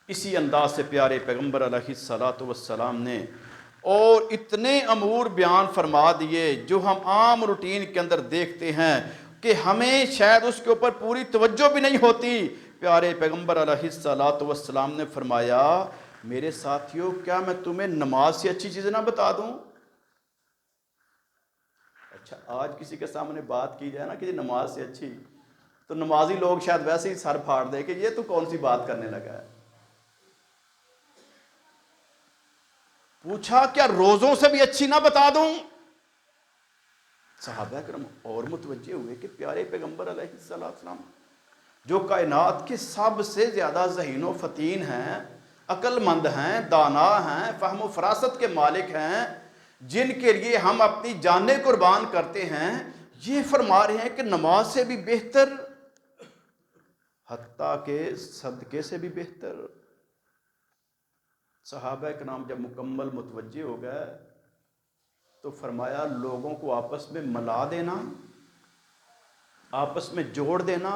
اسی انداز سے پیارے پیغمبر علیہ الصلاۃ والسلام نے اور اتنے امور بیان فرما دیے جو ہم عام روٹین کے اندر دیکھتے ہیں کہ ہمیں شاید اس کے اوپر پوری توجہ بھی نہیں ہوتی۔ پیارے پیغمبر علیہ الصلاۃ والسلام نے فرمایا، میرے ساتھیوں کیا میں تمہیں نماز سے اچھی چیزیں نہ بتا دوں؟ اچھا، آج کسی کے سامنے بات کی جائے نا کہ نماز سے اچھی، تو نمازی لوگ شاید ویسے ہی سر پھاڑ دے کہ یہ تو کون سی بات کرنے لگا ہے۔ پوچھا کیا روزوں سے بھی اچھی نہ بتا دوں؟ صحابہ کرام اور متوجہ ہوئے کہ پیارے پیغمبر علیہ السلام جو کائنات کے سب سے زیادہ ذہین و فطین ہیں، عقل مند ہیں، دانا ہیں، فہم و فراست کے مالک ہیں، جن کے لیے ہم اپنی جانیں قربان کرتے ہیں، یہ فرما رہے ہیں کہ نماز سے بھی بہتر، حتیٰ کہ صدقے سے بھی بہتر۔ صحابہ کرام جب مکمل متوجہ ہو گئے تو فرمایا لوگوں کو آپس میں ملا دینا، آپس میں جوڑ دینا،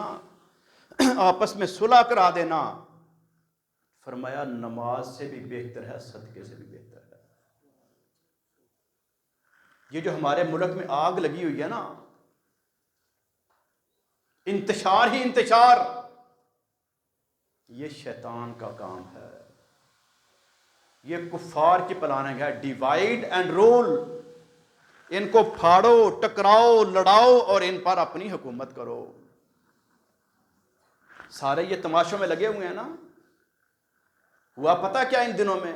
آپس میں صلح کرا دینا، فرمایا نماز سے بھی بہتر ہے، صدقے سے بھی بہتر ہے۔ یہ جو ہمارے ملک میں آگ لگی ہوئی ہے نا، انتشار ہی انتشار، یہ شیطان کا کام ہے، یہ کفار کی پلاننگ ہے، ڈیوائیڈ اینڈ رول، ان کو پھاڑو، ٹکراؤ، لڑاؤ اور ان پر اپنی حکومت کرو۔ سارے یہ تماشوں میں لگے ہوئے ہیں نا۔ ہوا پتہ کیا ان دنوں میں؟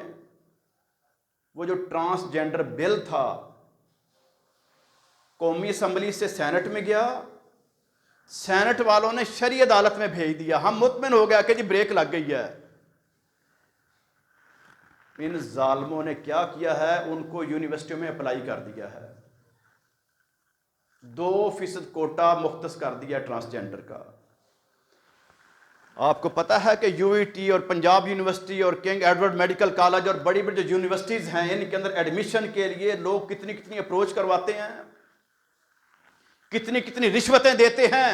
وہ جو ٹرانسجینڈر بل تھا قومی اسمبلی سے سینٹ میں گیا، سینٹ والوں نے شرعی عدالت میں بھیج دیا، ہم مطمئن ہو گیا کہ جی بریک لگ گئی ہے۔ ان ظالموں نے کیا کیا ہے؟ ان کو یونیورسٹیوں میں اپلائی کر دیا ہے، 2% کوٹا مختص کر دیا ٹرانسجینڈر کا۔ آپ کو پتہ ہے کہ یو ای ٹی اور پنجاب یونیورسٹی اور کنگ ایڈورڈ میڈیکل کالج اور بڑی بڑی جو یونیورسٹیز ہیں، ان کے اندر ایڈمیشن کے لیے لوگ کتنی کتنی اپروچ کرواتے ہیں، کتنی کتنی رشوتیں دیتے ہیں،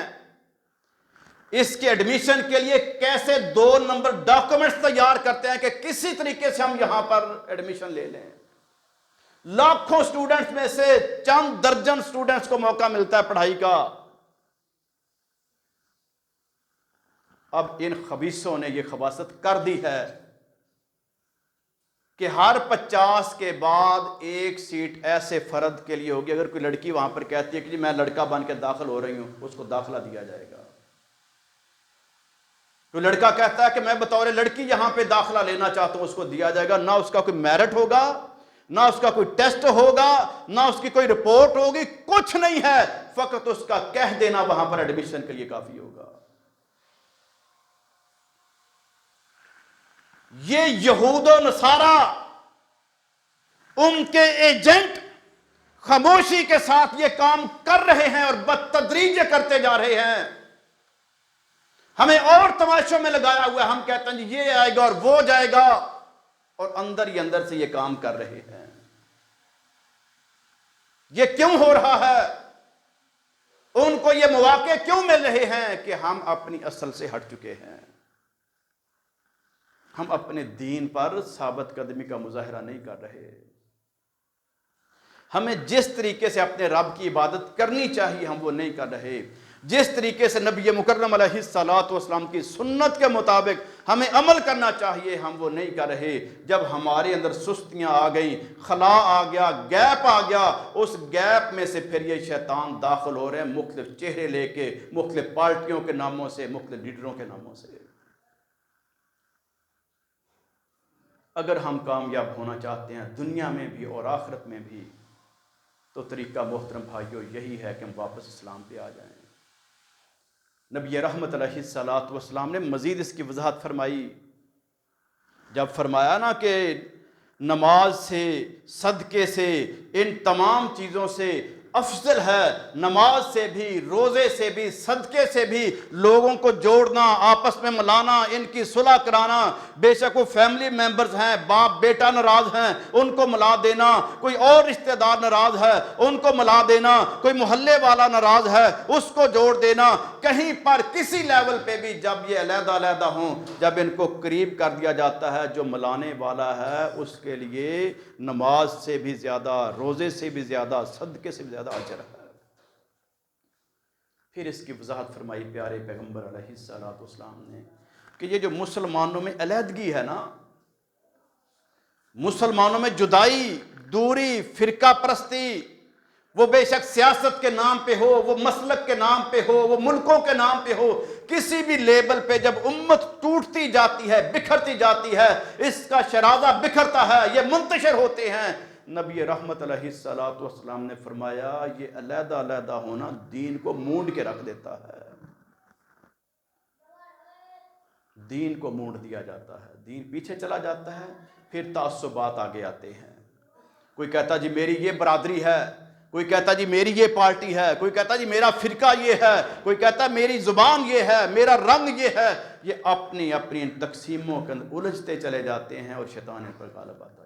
اس کے ایڈمیشن کے لیے کیسے 2 نمبر ڈاکومنٹس تیار کرتے ہیں کہ کسی طریقے سے ہم یہاں پر ایڈمیشن لے لیں۔ لاکھوں سٹوڈنٹس میں سے چند درجن سٹوڈنٹس کو موقع ملتا ہے پڑھائی کا۔ اب ان خبیثوں نے یہ خباثت کر دی ہے کہ ہر 50 کے بعد 1 سیٹ ایسے فرد کے لیے ہوگی، اگر کوئی لڑکی وہاں پر کہتی ہے کہ جی میں لڑکا بن کے داخل ہو رہی ہوں، اس کو داخلہ دیا جائے گا۔ کوئی لڑکا کہتا ہے کہ میں بطور لڑکی یہاں پہ داخلہ لینا چاہتا ہوں، اس کو دیا جائے گا۔ نہ اس کا کوئی میرٹ ہوگا، نہ اس کا کوئی ٹیسٹ ہوگا، نہ اس کی کوئی رپورٹ ہوگی، کچھ نہیں ہے، فقط اس کا کہہ دینا وہاں پر ایڈمیشن کے لیے کافی ہوگا۔ یہ یہود و نصارہ، ان کے ایجنٹ خاموشی کے ساتھ یہ کام کر رہے ہیں اور بالتدریج کرتے جا رہے ہیں۔ ہمیں اور تماشوں میں لگایا ہوا ہے، ہم کہتے ہیں جی یہ آئے گا اور وہ جائے گا، اور اندر ہی اندر سے یہ کام کر رہے ہیں۔ یہ کیوں ہو رہا ہے؟ ان کو یہ مواقع کیوں مل رہے ہیں کہ ہم اپنی اصل سے ہٹ چکے ہیں، ہم اپنے دین پر ثابت قدمی کا مظاہرہ نہیں کر رہے۔ ہمیں جس طریقے سے اپنے رب کی عبادت کرنی چاہیے ہم وہ نہیں کر رہے، جس طریقے سے نبی مکرم علیہ الصلاۃ والسلام کی سنت کے مطابق ہمیں عمل کرنا چاہیے ہم وہ نہیں کر رہے۔ جب ہمارے اندر سستیاں آ گئیں، خلا آ گیا، گیپ آ گیا، اس گیپ میں سے پھر یہ شیطان داخل ہو رہے ہیں مختلف چہرے لے کے، مختلف پارٹیوں کے ناموں سے، مختلف لیڈروں کے ناموں سے۔ اگر ہم کامیاب ہونا چاہتے ہیں دنیا میں بھی اور آخرت میں بھی، تو طریقہ محترم بھائیو یہی ہے کہ ہم واپس اسلام پہ آ جائیں۔ نبی رحمت علیہ الصلاۃ والسلام نے مزید اس کی وضاحت فرمائی، جب فرمایا نا کہ نماز سے، صدقے سے، ان تمام چیزوں سے افضل ہے، نماز سے بھی، روزے سے بھی، صدقے سے بھی لوگوں کو جوڑنا، آپس میں ملانا، ان کی صلح کرانا۔ بے شک وہ فیملی ممبرز ہیں، باپ بیٹا ناراض ہیں، ان کو ملا دینا، کوئی اور رشتہ دار ناراض ہے ان کو ملا دینا، کوئی محلے والا ناراض ہے اس کو جوڑ دینا۔ کہیں پر کسی لیول پہ بھی جب یہ علیحدہ علیحدہ ہوں، جب ان کو قریب کر دیا جاتا ہے، جو ملانے والا ہے اس کے لیے نماز سے بھی زیادہ، روزے سے بھی زیادہ، صدقے سے بھی زیادہ اجر ہے۔ پھر اس کی وضاحت فرمائی پیارے پیغمبر علیہ السلام نے کہ یہ جو مسلمانوں میں علیحدگی ہے نا، مسلمانوں میں جدائی، دوری، فرقہ پرستی، وہ بے شک سیاست کے نام پہ ہو، وہ مسلک کے نام پہ ہو، وہ ملکوں کے نام پہ ہو، کسی بھی لیبل پہ جب امت ٹوٹتی جاتی ہے، بکھرتی جاتی ہے، اس کا شرازہ بکھرتا ہے، یہ منتشر ہوتے ہیں، نبی رحمت علیہ السلام نے فرمایا یہ علیحدہ علیحدہ ہونا دین کو مونڈ کے رکھ دیتا ہے، دین کو مونڈ دیا جاتا ہے، دین پیچھے چلا جاتا ہے، پھر تعصبات آگے آتے ہیں۔ کوئی کہتا جی میری یہ برادری ہے، کوئی کہتا جی میری یہ پارٹی ہے، کوئی کہتا جی میرا فرقہ یہ ہے، کوئی کہتا میری زبان یہ ہے، میرا رنگ یہ ہے، یہ اپنی اپنی تقسیموں کے اندر الجھتے چلے جاتے ہیں اور شیطان ان پر غالب آتا ہے۔